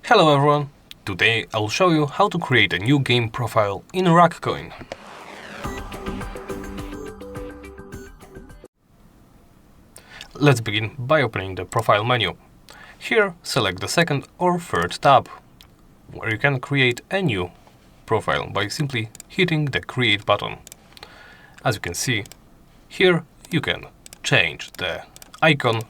Hello everyone! Today I'll show you how to create a new game profile in RACCOIN. Let's begin by opening the profile menu. Here select the second or third tab, where you can create a new profile by simply hitting the create button. As you can see, here you can change the icon,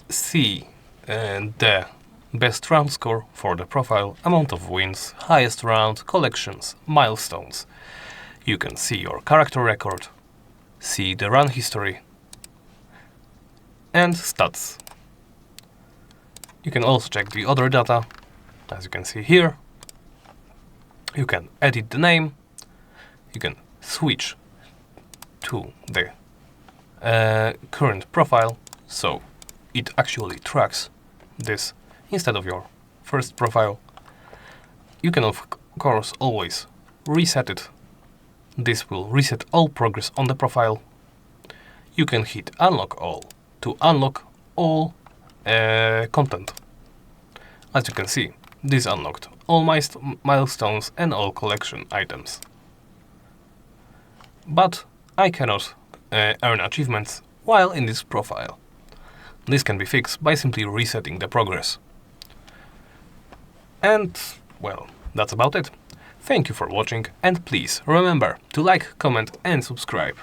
see the best round score for the profile, amount of wins, highest round, collections, milestones. You can see your character record, see the run history, and stats. You can also check the other data, as you can see here. You can edit the name, you can switch to the current profile, so it actually tracks this instead of your first profile. You can of course always reset it. This will reset all progress on the profile. You can hit unlock all to unlock all content. As you can see, this unlocked all milestones and all collection items. But I cannot earn achievements while in this profile. This can be fixed by simply resetting the progress. And, well, that's about it. Thank you for watching, and please remember to like, comment and subscribe.